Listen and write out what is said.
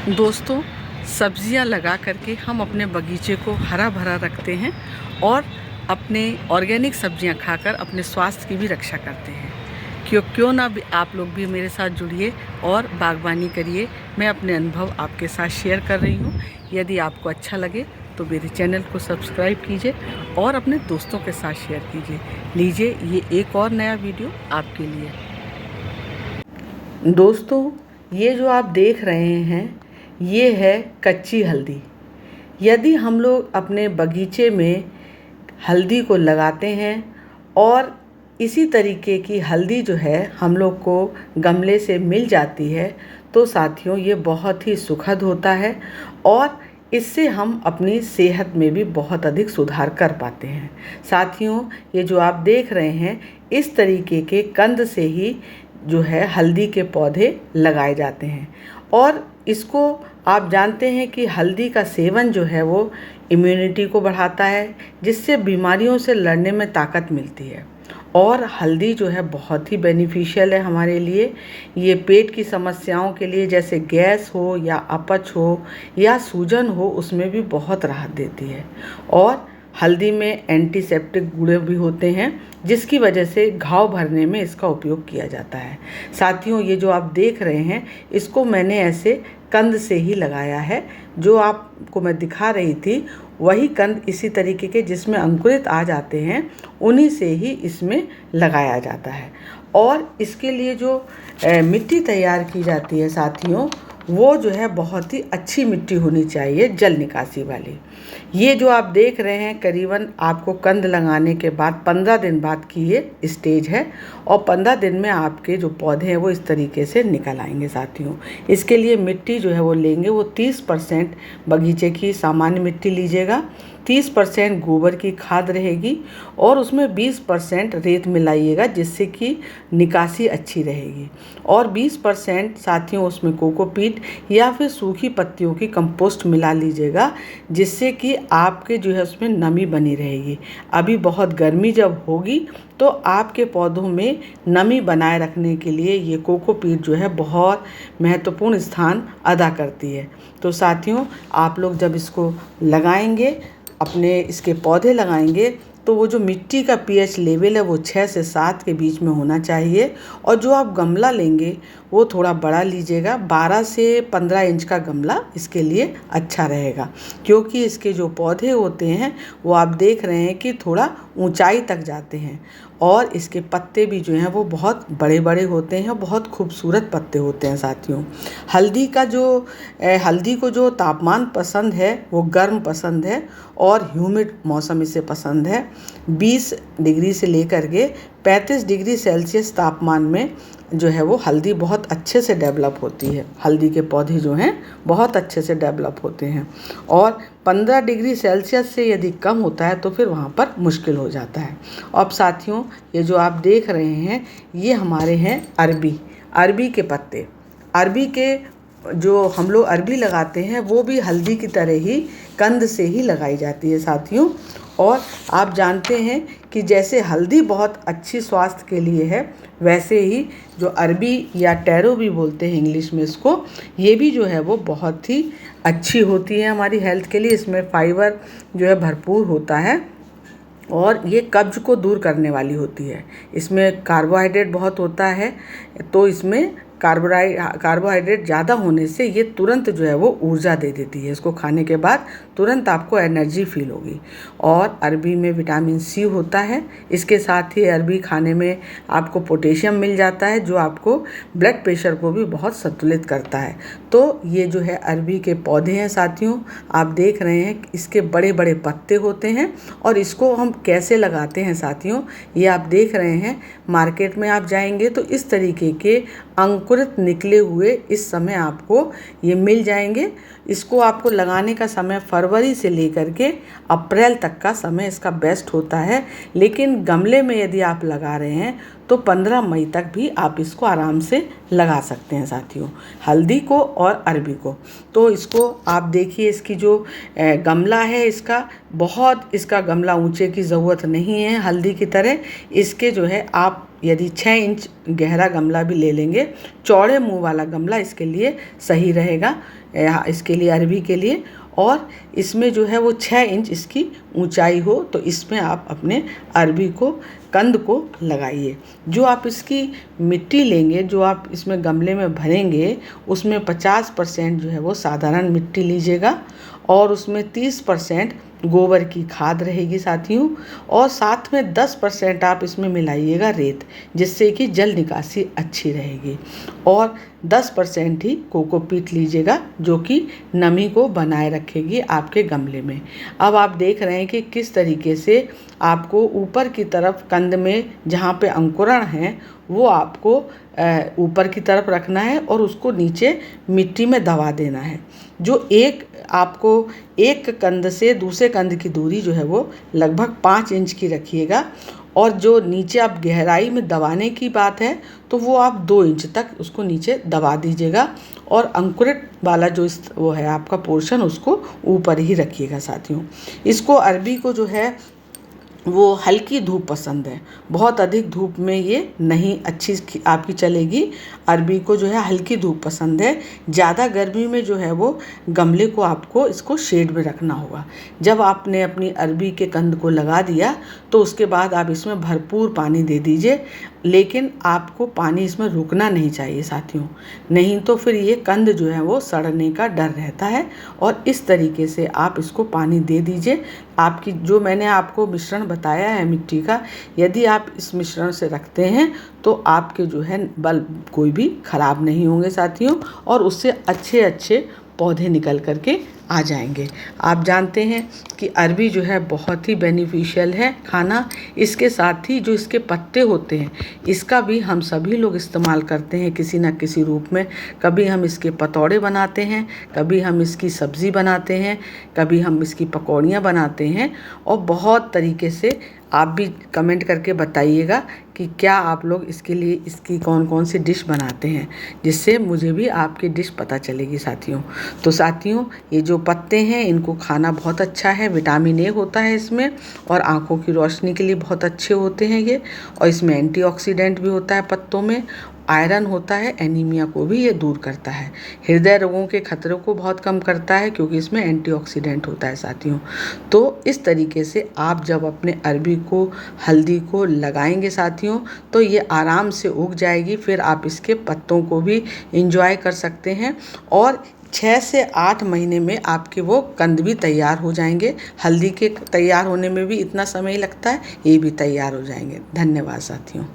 दोस्तों, सब्जियां लगा करके हम अपने बगीचे को हरा भरा रखते हैं और अपने ऑर्गेनिक सब्जियां खाकर अपने स्वास्थ्य की भी रक्षा करते हैं। क्यों ना भी आप लोग भी मेरे साथ जुड़िए और बागवानी करिए। मैं अपने अनुभव आपके साथ शेयर कर रही हूँ। यदि आपको अच्छा लगे तो मेरे चैनल को सब्सक्राइब कीजिए और अपने दोस्तों के साथ शेयर कीजिए। लीजिए, ये एक और नया वीडियो आपके लिए। दोस्तों, ये जो आप देख रहे हैं ये है कच्ची हल्दी। यदि हम लोग अपने बगीचे में हल्दी को लगाते हैं और इसी तरीके की हल्दी जो है हम लोग को गमले से मिल जाती है तो साथियों ये बहुत ही सुखद होता है और इससे हम अपनी सेहत में भी बहुत अधिक सुधार कर पाते हैं। साथियों, ये जो आप देख रहे हैं इस तरीके के कंद से ही जो है हल्दी के पौधे लगाए जाते हैं और इसको आप जानते हैं कि हल्दी का सेवन जो है वो इम्यूनिटी को बढ़ाता है, जिससे बीमारियों से लड़ने में ताकत मिलती है। और हल्दी जो है बहुत ही बेनिफिशियल है हमारे लिए। ये पेट की समस्याओं के लिए, जैसे गैस हो या अपच हो या सूजन हो, उसमें भी बहुत राहत देती है। और हल्दी में एंटीसेप्टिक गुण भी होते हैं, जिसकी वजह से घाव भरने में इसका उपयोग किया जाता है। साथियों, ये जो आप देख रहे हैं इसको मैंने ऐसे कंद से ही लगाया है। जो आपको मैं दिखा रही थी वही कंद इसी तरीके के जिसमें अंकुरित आ जाते हैं, उन्हीं से ही इसमें लगाया जाता है। और इसके लिए जो मिट्टी तैयार की जाती है साथियों, वो जो है बहुत ही अच्छी मिट्टी होनी चाहिए, जल निकासी वाली। ये जो आप देख रहे हैं करीबन आपको कंद लगाने के बाद 15 दिन बाद की ये स्टेज है और 15 दिन में आपके जो पौधे हैं वो इस तरीके से निकल आएंगे। साथियों, इसके लिए मिट्टी जो है वो लेंगे, वो 30% बगीचे की सामान्य मिट्टी लीजिएगा, 30% गोबर की खाद रहेगी और उसमें 20% रेत मिलाइएगा, जिससे कि निकासी अच्छी रहेगी। और 20% साथियों उसमें कोकोपीट या फिर सूखी पत्तियों की कंपोस्ट मिला लीजिएगा, जिससे कि आपके जो है उसमें नमी बनी रहेगी। अभी बहुत गर्मी जब होगी तो आपके पौधों में नमी बनाए रखने के लिए ये कोकोपीट जो है बहुत महत्वपूर्ण स्थान अदा करती है। तो साथियों, आप लोग जब इसको लगाएंगे, अपने इसके पौधे लगाएंगे, तो वो जो मिट्टी का पीएच लेवल है वो 6 से 7 के बीच में होना चाहिए। और जो आप गमला लेंगे वो थोड़ा बड़ा लीजिएगा, 12 से 15 इंच का गमला इसके लिए अच्छा रहेगा, क्योंकि इसके जो पौधे होते हैं वो आप देख रहे हैं कि थोड़ा ऊंचाई तक जाते हैं और इसके पत्ते भी जो हैं वो बहुत बड़े बड़े होते हैं, बहुत खूबसूरत पत्ते होते हैं। साथियों, हल्दी को जो तापमान पसंद है वो गर्म पसंद है और ह्यूमिड मौसम इसे पसंद है। 20 डिग्री से लेकर के 35 डिग्री सेल्सियस तापमान में जो है वो हल्दी बहुत अच्छे से डेवलप होती है। हल्दी के पौधे जो हैं बहुत अच्छे से डेवलप होते हैं और 15 डिग्री सेल्सियस से यदि कम होता है तो फिर वहाँ पर मुश्किल हो जाता है। अब साथियों, ये जो आप देख रहे हैं ये हमारे हैं अरबी के पत्ते। अरबी के जो हम लोग अरबी लगाते हैं वो भी हल्दी की तरह ही कंद से ही लगाई जाती है साथियों। और आप जानते हैं कि जैसे हल्दी बहुत अच्छी स्वास्थ्य के लिए है, वैसे ही जो अरबी या टैरो भी बोलते हैं इंग्लिश में इसको, ये भी जो है वो बहुत ही अच्छी होती है हमारी हेल्थ के लिए। इसमें फाइबर जो है भरपूर होता है और ये कब्ज को दूर करने वाली होती है। इसमें कार्बोहाइड्रेट बहुत होता है, तो इसमें कार्बोहाइड्रेट ज़्यादा होने से ये तुरंत जो है वो ऊर्जा दे देती है। इसको खाने के बाद तुरंत आपको एनर्जी फील होगी। और अरबी में विटामिन सी होता है। इसके साथ ही अरबी खाने में आपको पोटेशियम मिल जाता है, जो आपको ब्लड प्रेशर को भी बहुत संतुलित करता है। तो ये जो है अरबी के पौधे हैं साथियों, आप देख रहे हैं इसके बड़े बड़े पत्ते होते हैं। और इसको हम कैसे लगाते हैं साथियों, ये आप देख रहे हैं। मार्केट में आप जाएंगे तो इस तरीके के अंकुरित निकले हुए इस समय आपको ये मिल जाएंगे। इसको आपको लगाने का समय फरवरी से लेकर के अप्रैल तक का समय इसका बेस्ट होता है। लेकिन गमले में यदि आप लगा रहे हैं तो 15 मई तक भी आप इसको आराम से लगा सकते हैं साथियों, हल्दी को और अरबी को। तो इसको आप देखिए, इसकी जो गमला है इसका गमला ऊंचे की ज़रूरत नहीं है हल्दी की तरह। इसके जो है आप यदि 6 इंच गहरा गमला भी ले लेंगे, चौड़े मुंह वाला गमला इसके लिए सही रहेगा। इसके लिए, अरबी के लिए, और इसमें जो है वो 6 इंच इसकी ऊंचाई हो, तो इसमें आप अपने अरबी को, कंद को लगाइए। जो आप इसकी मिट्टी लेंगे, जो आप इसमें गमले में भरेंगे, उसमें 50% जो है वो साधारण मिट्टी लीजिएगा और उसमें 30% गोबर की खाद रहेगी साथियों, और साथ में 10% आप इसमें मिलाइएगा रेत, जिससे कि जल निकासी अच्छी रहेगी, और 10% ही कोकोपीट लीजिएगा जो कि नमी को बनाए रखेगी आपके गमले में। अब आप देख रहे हैं कि किस तरीके से आपको ऊपर की तरफ कंद में जहाँ पे अंकुरण है वो आपको ऊपर की तरफ रखना है और उसको नीचे मिट्टी में दबा देना है। जो आपको एक कंद से दूसरे कंद की दूरी जो है वो लगभग 5 इंच की रखिएगा, और जो नीचे आप गहराई में दबाने की बात है तो वो आप 2 इंच तक उसको नीचे दबा दीजिएगा, और अंकुरित वाला जो वो है आपका पोर्शन, उसको ऊपर ही रखिएगा साथियों। इसको, अरबी को जो है वो हल्की धूप पसंद है, बहुत अधिक धूप में ये नहीं अच्छी आपकी चलेगी। अरबी को जो है हल्की धूप पसंद है। ज़्यादा गर्मी में जो है वो गमले को आपको इसको शेड में रखना होगा। जब आपने अपनी अरबी के कंद को लगा दिया तो उसके बाद आप इसमें भरपूर पानी दे दीजिए, लेकिन आपको पानी इसमें रुकना नहीं चाहिए साथियों, नहीं तो फिर ये कंद जो है वो सड़ने का डर रहता है। और इस तरीके से आप इसको पानी दे दीजिए। आपकी जो मैंने आपको मिश्रण बताया है मिट्टी का, यदि आप इस मिश्रण से रखते हैं तो आपके जो है बल्ब कोई भी ख़राब नहीं होंगे साथियों, और उससे अच्छे अच्छे पौधे निकल करके आ जाएंगे। आप जानते हैं कि अरबी जो है बहुत ही बेनिफिशियल है खाना। इसके साथ ही जो इसके पत्ते होते हैं, इसका भी हम सभी लोग इस्तेमाल करते हैं किसी न किसी रूप में। कभी हम इसके पतौड़े बनाते हैं, कभी हम इसकी सब्ज़ी बनाते हैं, कभी हम इसकी पकौड़ियाँ बनाते हैं, और बहुत तरीके से आप भी कमेंट करके बताइएगा कि क्या आप लोग इसके लिए इसकी कौन कौन सी डिश बनाते हैं, जिससे मुझे भी आपकी डिश पता चलेगी साथियों। तो साथियों, ये जो पत्ते हैं इनको खाना बहुत अच्छा है, विटामिन ए होता है इसमें, और आँखों की रोशनी के लिए बहुत अच्छे होते हैं ये, और इसमें एंटीऑक्सीडेंट भी होता है पत्तों में, आयरन होता है, एनीमिया को भी ये दूर करता है, हृदय रोगों के खतरों को बहुत कम करता है क्योंकि इसमें एंटीऑक्सीडेंट होता है साथियों। तो इस तरीके से आप जब अपने अरबी को, हल्दी को लगाएंगे साथियों, तो ये आराम से उग जाएगी। फिर आप इसके पत्तों को भी इंजॉय कर सकते हैं, और 6 से 8 महीने में आपके वो कंद भी तैयार हो जाएंगे। हल्दी के तैयार होने में भी इतना समय लगता है, ये भी तैयार हो जाएंगे। धन्यवाद साथियों।